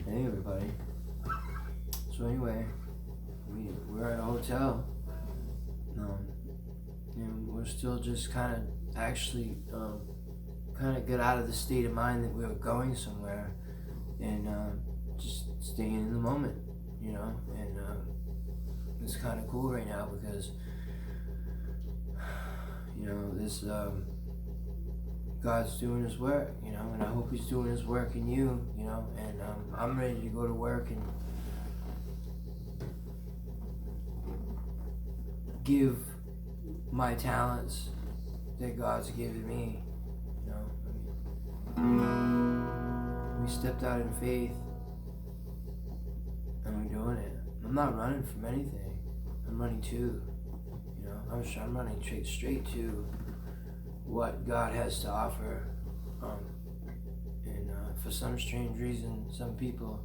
Hey everybody. So anyway, we're at a hotel. And we're still just kind of actually kind of get out of the state of mind that we were going somewhere, and just staying in the moment, And it's kind of cool right now because this God's doing His work, and I hope He's doing His work in you, And I'm ready to go to work and give my talents that God's given me. We stepped out in faith, and we're doing it. I'm not running from anything. I'm running to, I'm running straight to what God has to offer. And for some strange reason, some people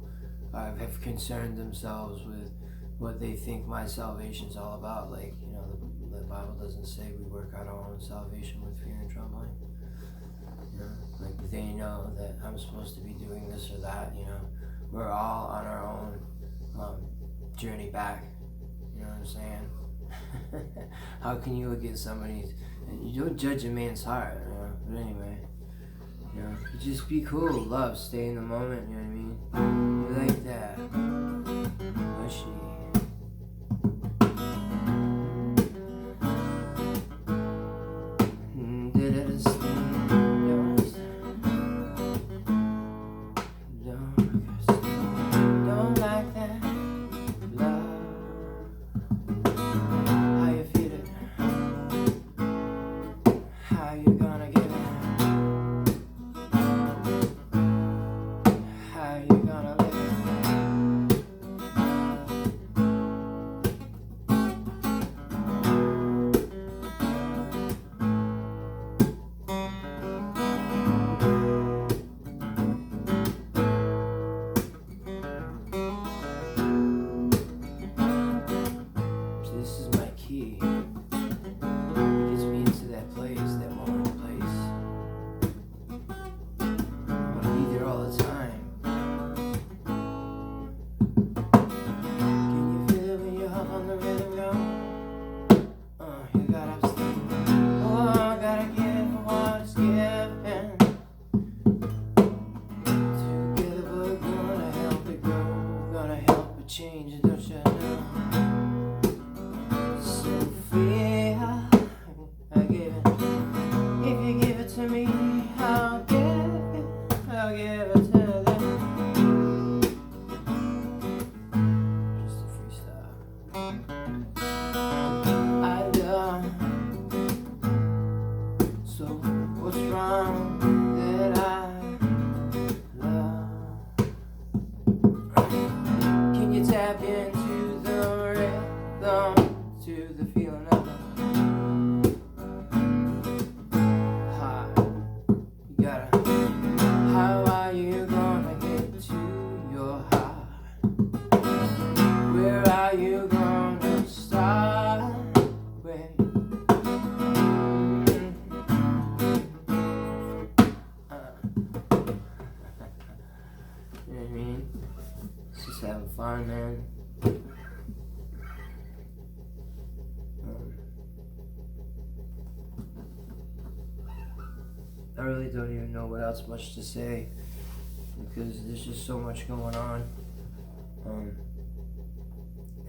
have concerned themselves with what they think my salvation's all about. Like, the Bible doesn't say we work out our own salvation with fear and trembling. Like they know that I'm supposed to be doing this or that. We're all on our own journey back. You know what I'm saying? How can you look at somebody's, and you don't judge a man's heart, But anyway, you just be cool, love, stay in the moment. You know what I mean? You like that? Mushy. Change, don't you know? Sophia, I give it. If you give it to me, I'll give it to them. Just a freestyle. I love. So what's wrong that I tap into the rhythm, to the feeling of high. You gotta, how are you gonna get to your high? Where are you gonna start? Where? You know what I mean? Just having fun, man. I really don't even know what else much to say because there's just so much going on.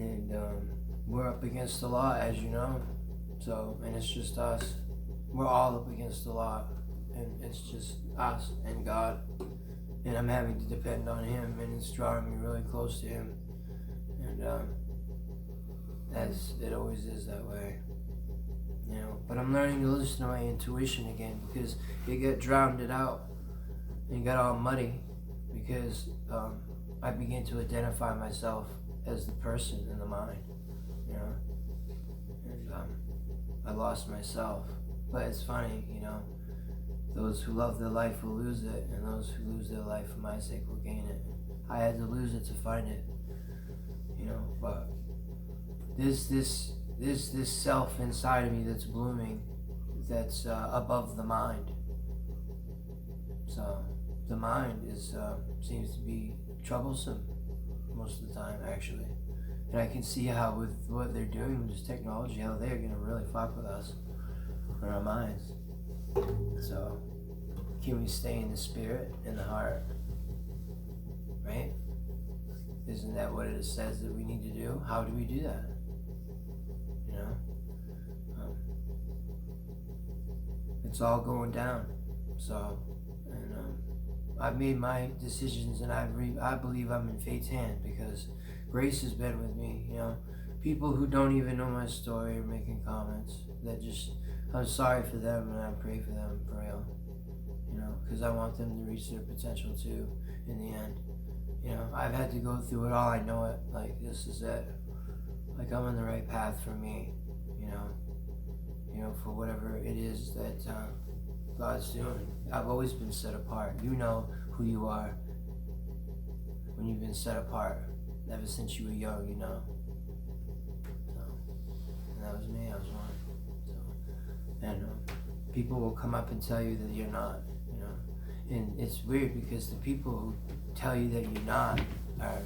And we're up against a lot, as you know. So, and it's just us. We're all up against a lot, and it's just us and God. And I'm having to depend on Him, and it's drawing me really close to Him. And as it always is that way, But I'm learning to listen to my intuition again because it got drowned out and got all muddy because I began to identify myself as the person in the mind, And I lost myself. But it's funny, Those who love their life will lose it, and those who lose their life for my sake will gain it. I had to lose it to find it, But there's this self inside of me that's blooming, that's above the mind. So the mind is seems to be troublesome most of the time, actually. And I can see how with what they're doing with this technology, how they're gonna really fuck with us and our minds. So, can we stay in the spirit, in the heart, right? Isn't that what it says that we need to do? How do we do that? You know, it's all going down. So, and I've made my decisions, and I believe I'm in fate's hand because grace has been with me. You know, people who don't even know my story are making comments that just, I'm sorry for them, and I pray for them for real. You know, because I want them to reach their potential too in the end. You know, I've had to go through it all. I know it. Like, this is it. Like, I'm on the right path for me. You know, for whatever it is that God's doing. I've always been set apart. You know who you are when you've been set apart. Ever since you were young, you know. So, and that was me. I was one. So, and people will come up and tell you that you're not. You know, and it's weird because the people who tell you that you're not are,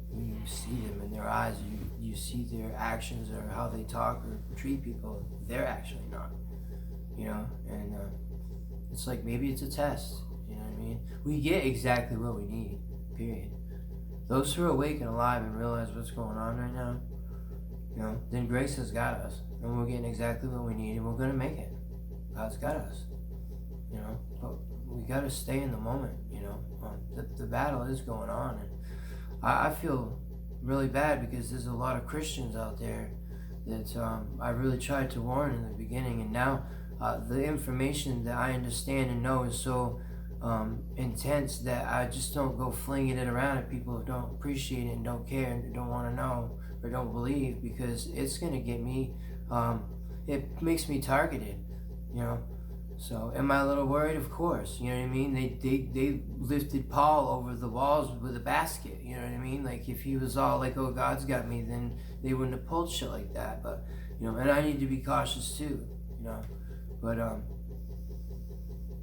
when you see them in their eyes, you see their actions or how they talk or treat people, they're actually not, you know, and it's like maybe it's a test, you know what I mean? We get exactly what we need, period. Those who are awake and alive and realize what's going on right now, you know, then grace has got us, and we're getting exactly what we need, and we're going to make it. God's got us, you know, but we got to stay in the moment, you know. The battle is going on, and I feel really bad because there's a lot of Christians out there that I really tried to warn in the beginning, and now the information that I understand and know is so intense that I just don't go flinging it around at people who don't appreciate it and don't care and don't want to know or don't believe, because it's going to get me, it makes me targeted, you know. So, am I a little worried? Of course. You know what I mean? They lifted Paul over the walls with a basket. You know what I mean? Like, if he was all like, oh, God's got me, then they wouldn't have pulled shit like that. But, you know, and I need to be cautious too, you know. But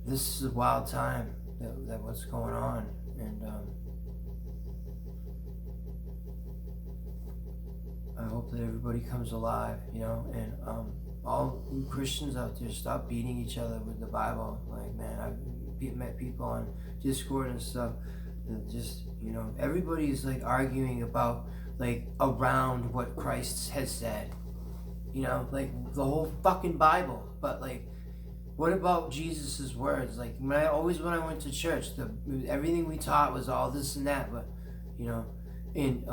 this is a wild time that what's going on. And I hope that everybody comes alive, you know, and all Christians out there, stop beating each other with the Bible. Like, man, I've met people on Discord and stuff that just, you know, everybody's like arguing about like around what Christ has said, you know, like the whole fucking Bible. But like, what about Jesus's words? Like, when I went to church, everything we taught was all this and that, but, you know, and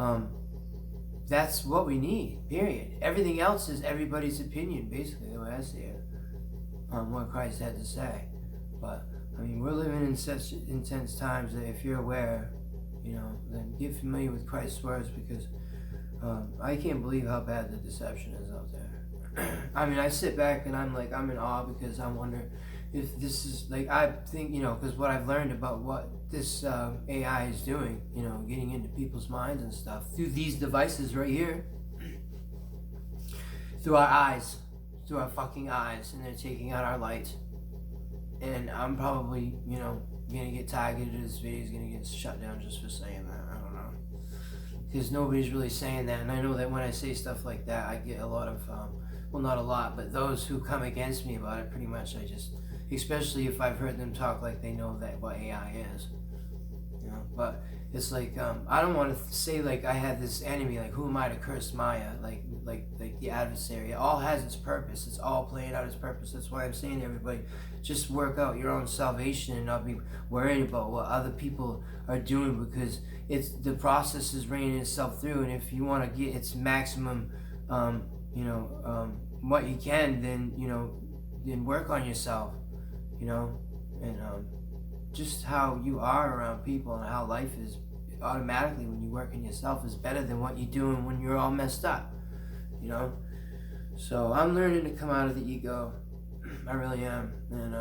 that's what we need, period. Everything else is everybody's opinion, basically, the way I see it, what Christ had to say. But, I mean, we're living in such intense times that if you're aware, you know, then get familiar with Christ's words, because I can't believe how bad the deception is out there. I mean, I sit back and I'm in awe, because I wonder if this is, like, I think, you know, because what I've learned about what this AI is doing, you know, getting into people's minds and stuff through these devices right here, through our eyes, through our fucking eyes, and they're taking out our light. And I'm probably, you know, gonna get targeted. This video is gonna get shut down just for saying that. I don't know, because nobody's really saying that, and I know that when I say stuff like that, I get a lot of, well, not a lot, but those who come against me about it, pretty much I just, especially if I've heard them talk like they know that what AI is. You know, but it's like, I don't want to say like I have this enemy, like who am I to curse Maya, like the adversary. It all has its purpose. It's all playing out its purpose. That's why I'm saying to everybody, just work out your own salvation and not be worried about what other people are doing, because it's, the process is raining itself through, and if you want to get its maximum, you know, what you can, then, you know, then work on yourself, you know, and just how you are around people and how life is automatically when you work on yourself is better than what you're doing when you're all messed up, you know. So I'm learning to come out of the ego. I really am, and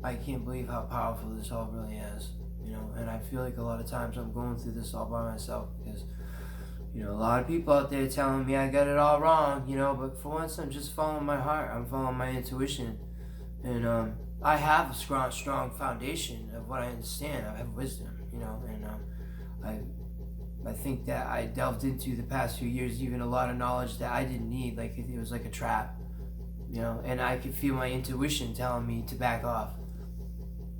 I can't believe how powerful this all really is, you know. And I feel like a lot of times I'm going through this all by myself, because, you know, a lot of people out there telling me I got it all wrong, you know, but for once I'm just following my heart. I'm following my intuition, and I have a strong foundation of what I understand. I have wisdom, you know, and I think that I delved into the past few years even a lot of knowledge that I didn't need. Like it was like a trap, you know, and I could feel my intuition telling me to back off,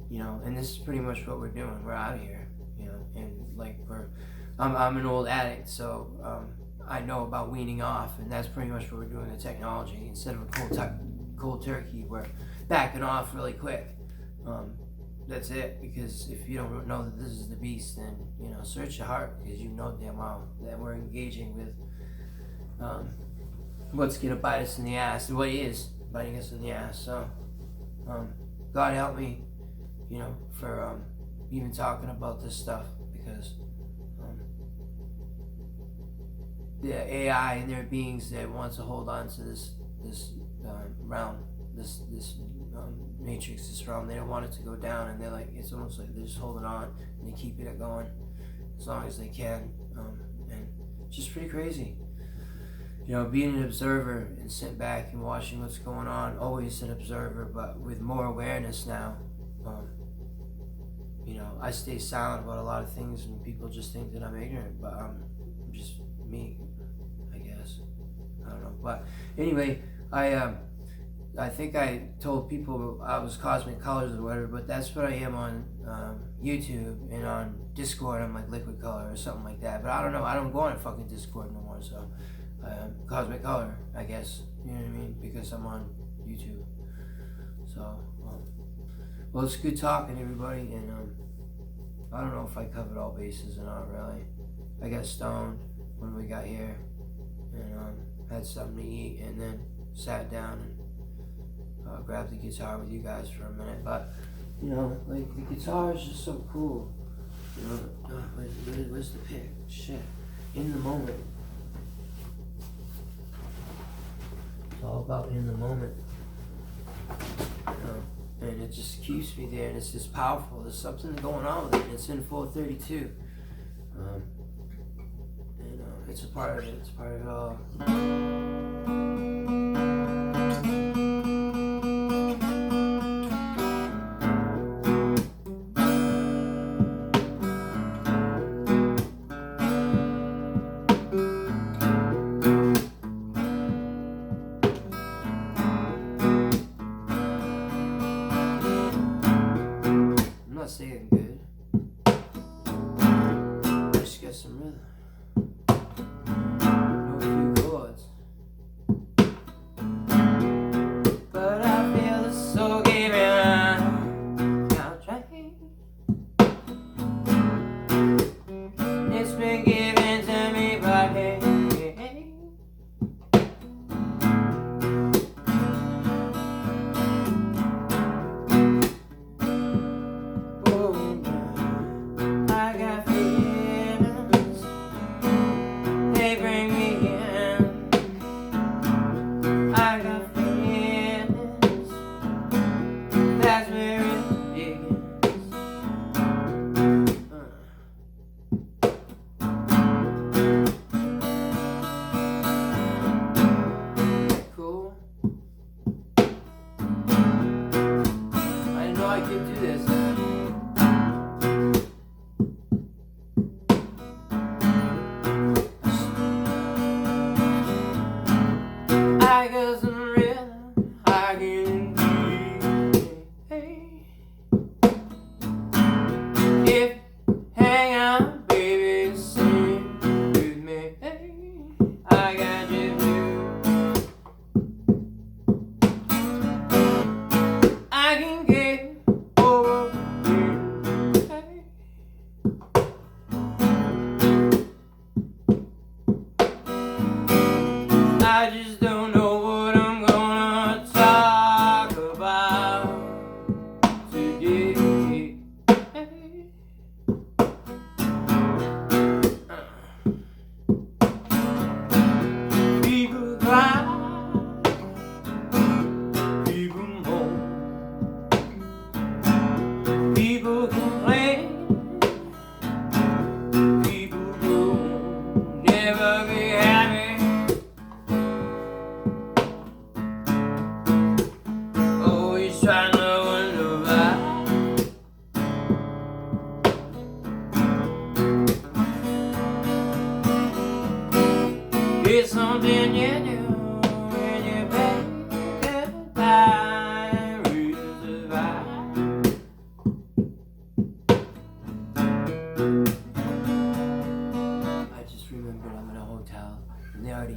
you know. And this is pretty much what we're doing. We're out of here, you know, and like I'm an old addict, so I know about weaning off, and that's pretty much what we're doing with technology. Instead of a cold turkey, we're backing off really quick. That's it. Because if you don't know that this is the beast, then you know, search your heart, because you know damn well that we're engaging with what's gonna bite us in the ass, and what is biting us in the ass. So God help me, you know, for even talking about this stuff, because the AI and their beings that want to hold on to this realm, this matrix, this realm. They don't want it to go down, and they're like, it's almost like they're just holding on and they keep it going as long as they can, and just pretty crazy. You know, being an observer and sitting back and watching what's going on, always an observer, but with more awareness now. You know, I stay silent about a lot of things, and people just think that I'm ignorant, but I'm just me, I guess. I don't know, but anyway, I think I told people I was Cosmic Colors or whatever, but that's what I am on YouTube, and on Discord I'm like Liquid Color or something like that. But I don't know, I don't go on fucking Discord no more, so Cosmic Color, I guess, you know what I mean, because I'm on YouTube. So well, it's good talking, everybody, and I don't know if I covered all bases or not, really. I got stoned when we got here, and had something to eat, and then sat down and grabbed the guitar with you guys for a minute. But you know, like, the guitar is just so cool. You know, where's the pick? Shit, in the moment. It's all about in the moment. You know, and it just keeps me there, and it's just powerful. There's something going on with it, and it's in 432. And it's a part of it. It's part of it all. Saying good. Just get some rhythm. Know a few chords. But I feel the soul giving out train. It's been given to me by hey.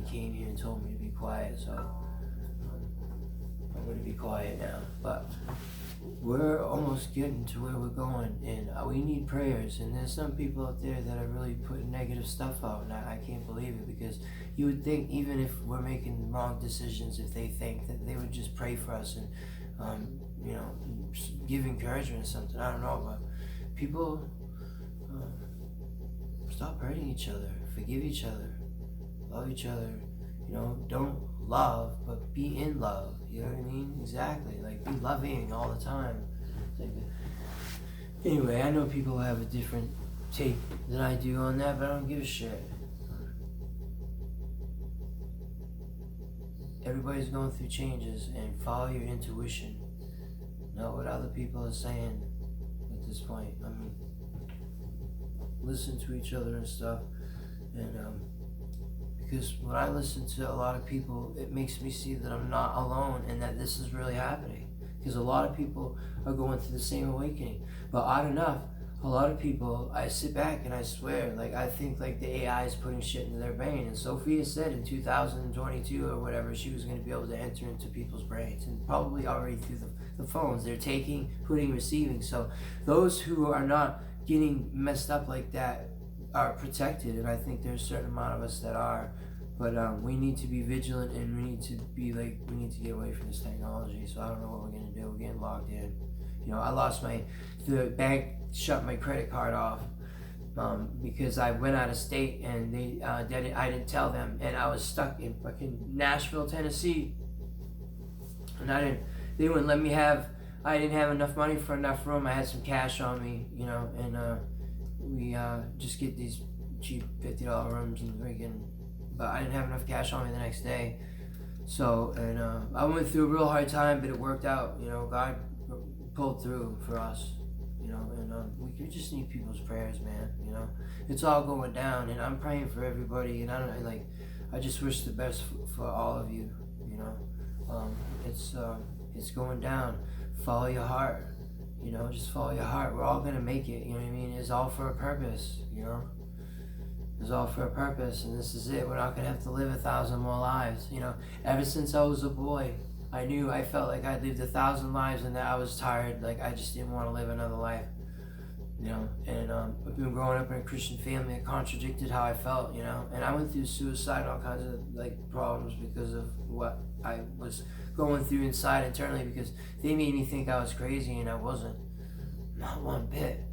somebody came here and told me to be quiet, so I'm going to be quiet now. But we're almost getting to where we're going, and we need prayers. And there's some people out there that are really putting negative stuff out, and I can't believe it, because you would think, even if we're making wrong decisions, if they think that they would just pray for us and give encouragement or something. I don't know, but people, stop hurting each other, forgive each other, love each other. Don't love, but be in love. You know what I mean? Exactly. Like, be loving all the time. Anyway, I know people have a different take than I do on that, but I don't give a shit. Everybody's going through changes, and follow your intuition, not what other people are saying at this point. I mean, listen to each other and stuff, and because when I listen to a lot of people, it makes me see that I'm not alone and that this is really happening. Because a lot of people are going through the same awakening. But odd enough, a lot of people, I sit back and I swear, like, I think like the AI is putting shit into their brain. And Sophia said in 2022 or whatever, she was going to be able to enter into people's brains, and probably already through the phones. They're taking, putting, receiving. So those who are not getting messed up like that are protected, and I think there's a certain amount of us that are. But we need to be vigilant, and we need to get away from this technology. So I don't know what we're gonna do. We're getting locked in. I lost the bank shut my credit card off because I went out of state, and I didn't tell them, and I was stuck in fucking Nashville, Tennessee, and they wouldn't let me have. I didn't have enough money for enough room. I had some cash on me, and we just get these cheap $50 rooms and freaking. But I didn't have enough cash on me the next day. So, and I went through a real hard time, but it worked out. God pulled through for us, and we just need people's prayers, man. It's all going down, and I'm praying for everybody, and I just wish the best for all of you. It's going down. Follow your heart, just follow your heart. We're all gonna make it, you know what I mean? It's all for a purpose, It's all for a purpose, and this is it. We're not gonna have to live 1,000 more lives. Ever since I was a boy, I felt like I'd lived 1,000 lives, and that I was tired. Like, I just didn't want to live another life. And I've been growing up in a Christian family. It contradicted how I felt. And I went through suicide and all kinds of problems because of what I was going through inside internally, because they made me think I was crazy, and I wasn't. Not one bit.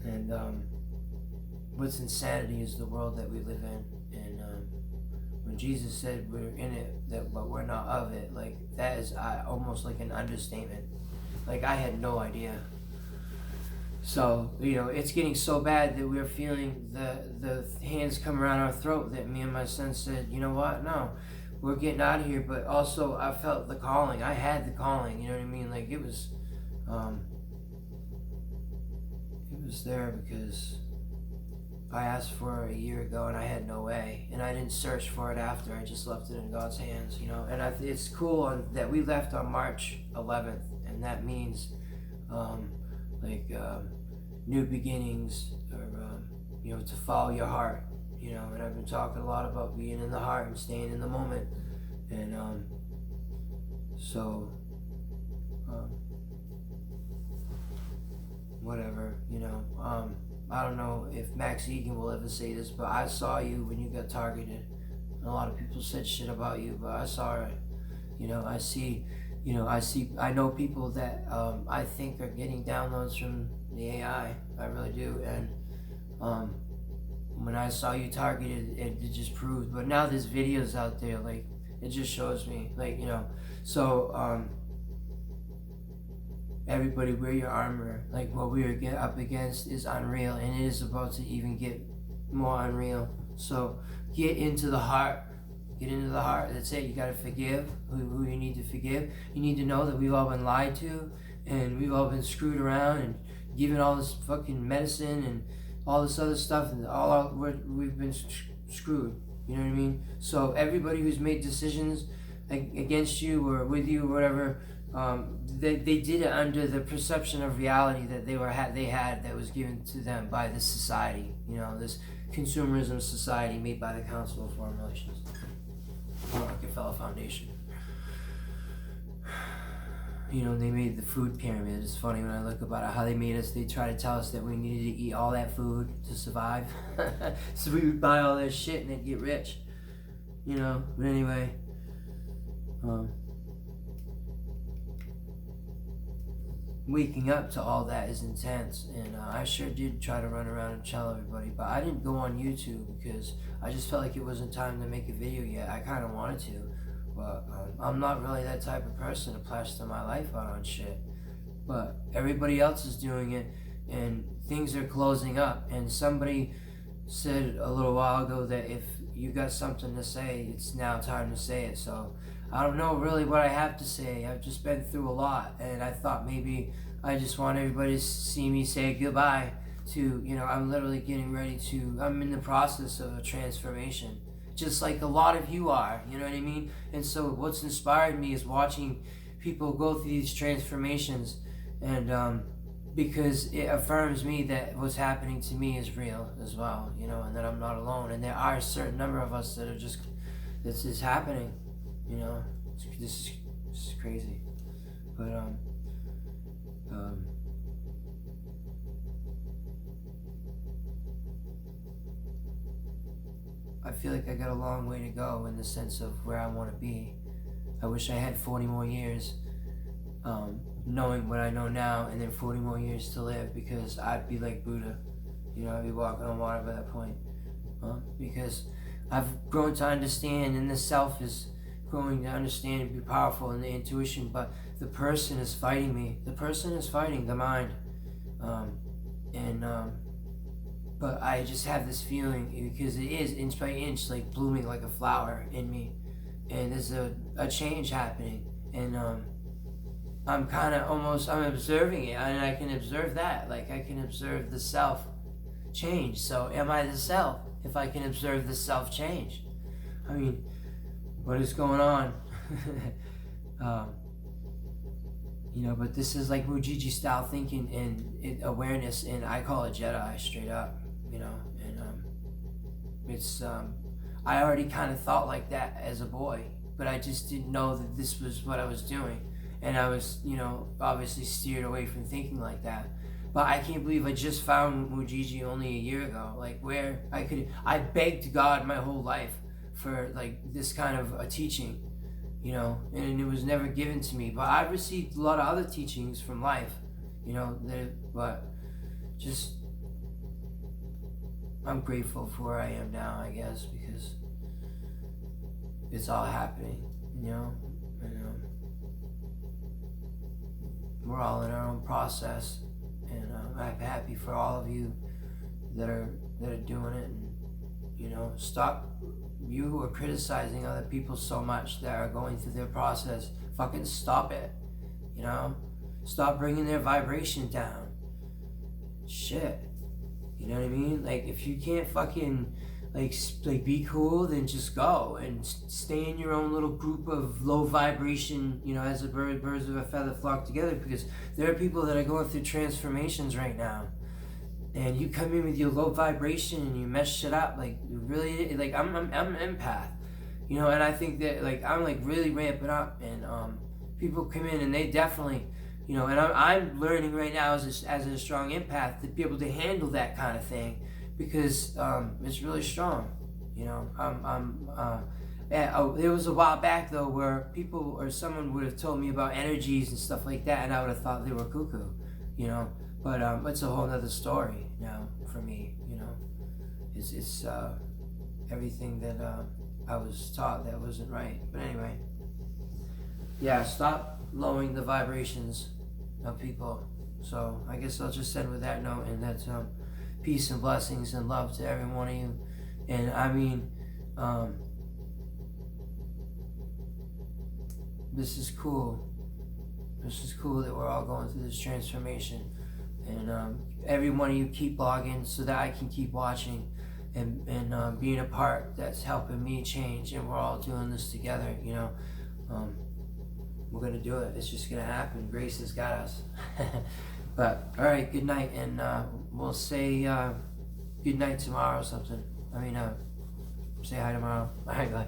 And what's insanity is the world that we live in. And when Jesus said we're in it, but we're not of it, that is almost like an understatement. I had no idea. So, it's getting so bad that we're feeling the hands come around our throat, that me and my son said, you know what, no, we're getting out of here. But also, I felt the calling. I had the calling, you know what I mean? It was there because I asked for it a year ago, and I had no way, and I didn't search for it after. I just left it in God's hands, And it's cool that we left on March 11th, and that means new beginnings, or to follow your heart, And I've been talking a lot about being in the heart and staying in the moment, and whatever, I don't know if Max Egan will ever say this, but I saw you when you got targeted. And a lot of people said shit about you, but I saw it. I know people that I think are getting downloads from the AI. I really do. And when I saw you targeted, it just proved. But now there's videos out there, it just shows me, so everybody wear your armor. What we are up against is unreal, and it is about to even get more unreal. So get into the heart. Get into the heart. That's it. You gotta forgive who you need to forgive. You need to know that we've all been lied to, and we've all been screwed around and given all this fucking medicine and all this other stuff, and we've been screwed. You know what I mean? So everybody who's made decisions against you or with you or whatever, they did it under the perception of reality that they had that was given to them by this society. consumerism society made by the Council of Foreign Relations, the Rockefeller Foundation. You know, they made the food pyramid. It's funny when I look about it, how they made us, they try to tell us that we needed to eat all that food to survive. So we would buy all that shit and then get rich. You know, but anyway, waking up to all that is intense, and I sure did try to run around and tell everybody, but I didn't go on YouTube because I just felt like it wasn't time to make a video yet. I kind of wanted to, but I'm not really that type of person to plaster my life out on shit. But everybody else is doing it, and things are closing up, and somebody said a little while ago that if you got something to say, it's now time to say it. So I don't know really what I have to say. I've just been through a lot, and I thought maybe I just want everybody to see me say goodbye to, you know, I'm literally getting ready to, I'm in the process of a transformation, just like a lot of you are, you know what I mean? And so what's inspired me is watching people go through these transformations, and because it affirms me that what's happening to me is real as well, you know, and that I'm not alone. And there are a certain number of us that are just, this is happening, you know. This is crazy. But I feel like I got a long way to go in the sense of where I want to be. I wish I had 40 more years, knowing what I know now, and then 40 more years to live, because I'd be like Buddha, you know, I'd be walking on water by that point, because I've grown to understand, and the self is growing to understand and be powerful in the intuition, but the person is fighting me. The person is fighting the mind, but I just have this feeling, because it is inch by inch like blooming like a flower in me, and there's a change happening, and I'm kind of almost, I'm observing it, and I can observe that, like I can observe the self change. So am I the self if I can observe the self change? I mean, what is going on? You know, but this is like Mujiji style thinking and awareness, and I call it Jedi straight up, you know. And it's I already kind of thought like that as a boy, but I just didn't know that this was what I was doing, and I was, you know, obviously steered away from thinking like that. But I can't believe I just found Mujiji only a year ago, like where I begged God my whole life for like this kind of a teaching, you know, and it was never given to me. But I've received a lot of other teachings from life, you know, but just I'm grateful for where I am now, I guess, because it's all happening, you know, and we're all in our own process, and I'm happy for all of you that are doing it, and you know, stop. You who are criticizing other people so much that are going through their process, fucking stop it, you know? Stop bringing their vibration down. Shit. You know what I mean? Like, if you can't fucking, like be cool, then just go and stay in your own little group of low vibration, you know, as a birds of a feather flock together, because there are people that are going through transformations right now. And you come in with your low vibration and you mess shit up, like really, like I'm an empath, you know, and I think that like I'm like really ramping up, and people come in and they definitely, you know, and I'm learning right now as a strong empath to be able to handle that kind of thing, because it's really strong, you know. There was a while back though where people or someone would have told me about energies and stuff like that, and I would have thought they were cuckoo, you know. But it's a whole other story now for me, you know. It's everything that I was taught that wasn't right. But anyway, yeah, stop lowering the vibrations of people. So I guess I'll just end with that note, and that's peace and blessings and love to every one of you. And I mean, this is cool. This is cool that we're all going through this transformation. And every one of you keep blogging so that I can keep watching and being a part that's helping me change, and we're all doing this together, you know. We're gonna do it. It's just gonna happen. Grace has got us. But all right, good night, and we'll say good night tomorrow or something. I mean, say hi tomorrow. Alright, bye.